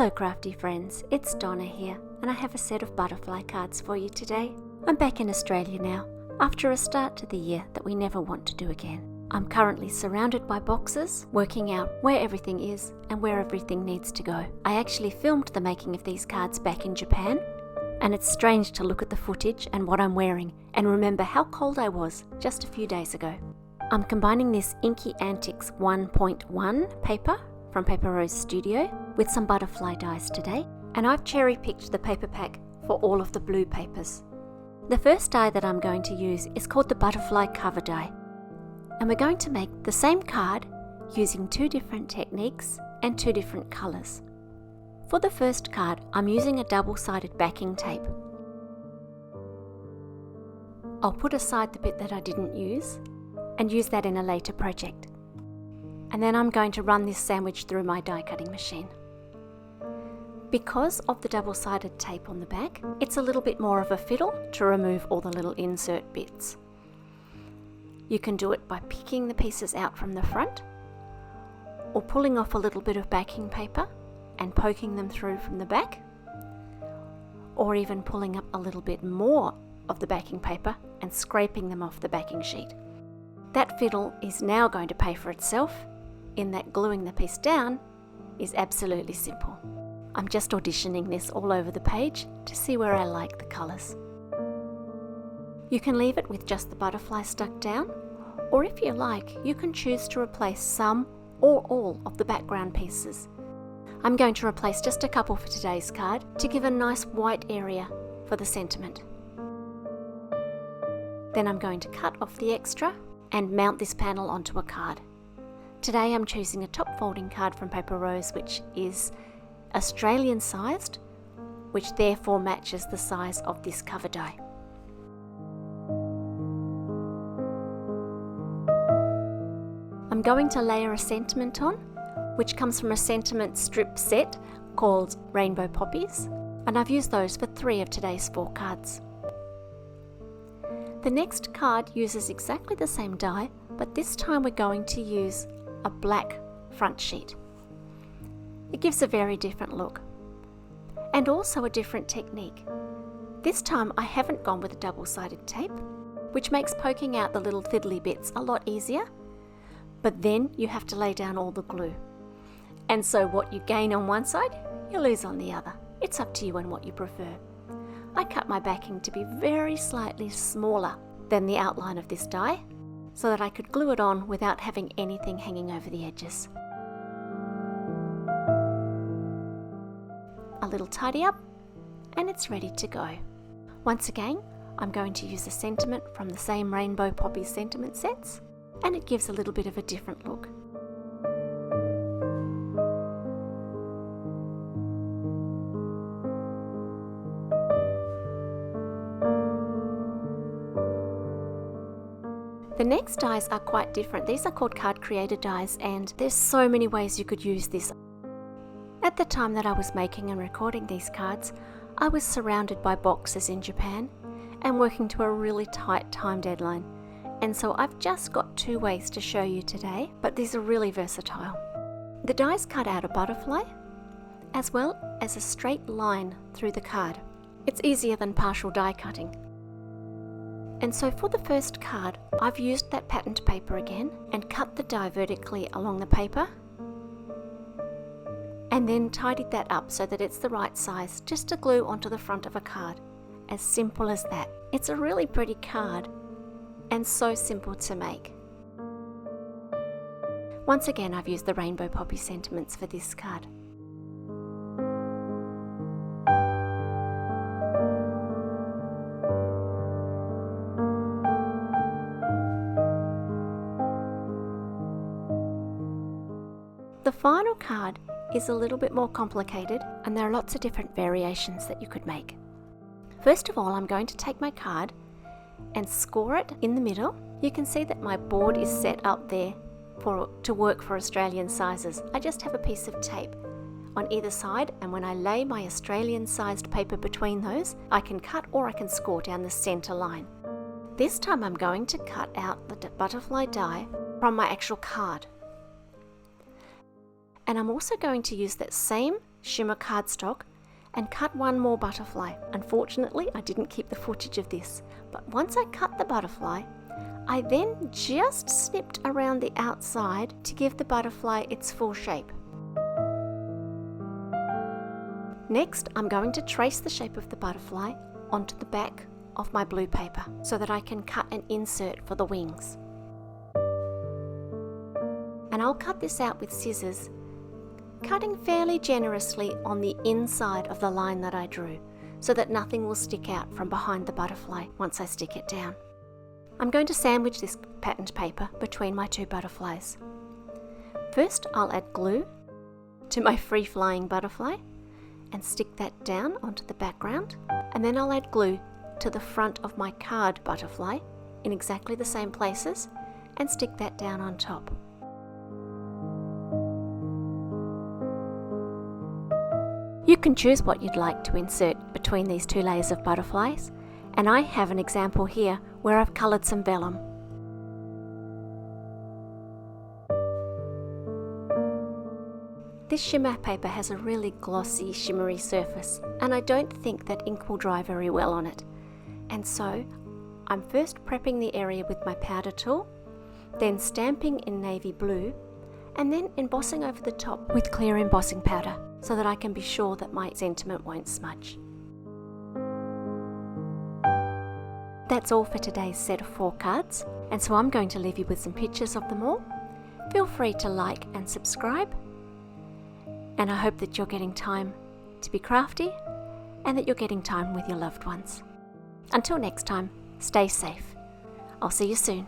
Hello crafty friends, it's Donna here, and I have a set of butterfly cards for you today. I'm back in Australia now, after a start to the year that we never want to do again. I'm currently surrounded by boxes, working out where everything is and where everything needs to go. I actually filmed the making of these cards back in Japan, and it's strange to look at the footage and what I'm wearing and remember how cold I was just a few days ago. I'm combining this Inky Antics 1.1 paper from Rose Studio with some butterfly dies today, and I've cherry-picked the paper pack for all of the blue papers. The first die that I'm going to use is called the butterfly cover die, and we're going to make the same card using two different techniques and two different colours. For the first card, I'm using a double-sided backing tape. I'll put aside the bit that I didn't use and use that in a later project. And then I'm going to run this sandwich through my die cutting machine. Because of the double-sided tape on the back, it's a little bit more of a fiddle to remove all the little insert bits. You can do it by picking the pieces out from the front, or pulling off a little bit of backing paper and poking them through from the back, or even pulling up a little bit more of the backing paper and scraping them off the backing sheet. That fiddle is now going to pay for itself in that gluing the piece down is absolutely simple. I'm just auditioning this all over the page to see where I like the colours. You can leave it with just the butterfly stuck down, or if you like, you can choose to replace some or all of the background pieces. I'm going to replace just a couple for today's card to give a nice white area for the sentiment. Then I'm going to cut off the extra and mount this panel onto a card. Today I'm choosing a top folding card from Paper Rose, which is Australian sized, which therefore matches the size of this cover die. I'm going to layer a sentiment on, which comes from a sentiment strip set called Rainbow Poppies, and I've used those for 3 of today's 4 cards. The next card uses exactly the same die, but this time we're going to use a black front sheet. It gives a very different look and also a different technique. This time I haven't gone with a double-sided tape, which makes poking out the little fiddly bits a lot easier, but then you have to lay down all the glue. And so what you gain on one side, you lose on the other. It's up to you and what you prefer. I cut my backing to be very slightly smaller than the outline of this die, so that I could glue it on without having anything hanging over the edges. A little tidy up, and it's ready to go. Once again, I'm going to use a sentiment from the same Rainbow Poppies sentiment sets, and it gives a little bit of a different look. The next dies are quite different. These are called card creator dies, and there's so many ways you could use this. At the time that I was making and recording these cards, I was surrounded by boxes in Japan and working to a really tight time deadline. And so I've just got 2 ways to show you today, but these are really versatile. The dies cut out a butterfly, as well as a straight line through the card. It's easier than partial die cutting. And so for the first card, I've used that patterned paper again and cut the die vertically along the paper, and then tidied that up so that it's the right size, just to glue onto the front of a card. As simple as that. It's a really pretty card and so simple to make. Once again, I've used the Rainbow Poppy sentiments for this card. The final card is a little bit more complicated, and there are lots of different variations that you could make. First of all, I'm going to take my card and score it in the middle. You can see that my board is set up there to work for Australian sizes. I just have a piece of tape on either side, and when I lay my Australian sized paper between those, I can cut or I can score down the center line. This time I'm going to cut out the butterfly die from my actual card. And I'm also going to use that same shimmer cardstock and cut one more butterfly. Unfortunately, I didn't keep the footage of this, but once I cut the butterfly, I then just snipped around the outside to give the butterfly its full shape. Next, I'm going to trace the shape of the butterfly onto the back of my blue paper so that I can cut an insert for the wings. And I'll cut this out with scissors, cutting fairly generously on the inside of the line that I drew so that nothing will stick out from behind the butterfly once I stick it down. I'm going to sandwich this patterned paper between my two butterflies. First, I'll add glue to my free-flying butterfly and stick that down onto the background, and then I'll add glue to the front of my card butterfly in exactly the same places and stick that down on top. You can choose what you'd like to insert between these two layers of butterflies, and I have an example here where I've coloured some vellum. This shimmer paper has a really glossy, shimmery surface, and I don't think that ink will dry very well on it. And so, I'm first prepping the area with my powder tool, then stamping in navy blue, and then embossing over the top with clear embossing powder so that I can be sure that my sentiment won't smudge. That's all for today's set of 4 cards, and so I'm going to leave you with some pictures of them all. Feel free to like and subscribe, and I hope that you're getting time to be crafty and that you're getting time with your loved ones. Until next time, stay safe. I'll see you soon.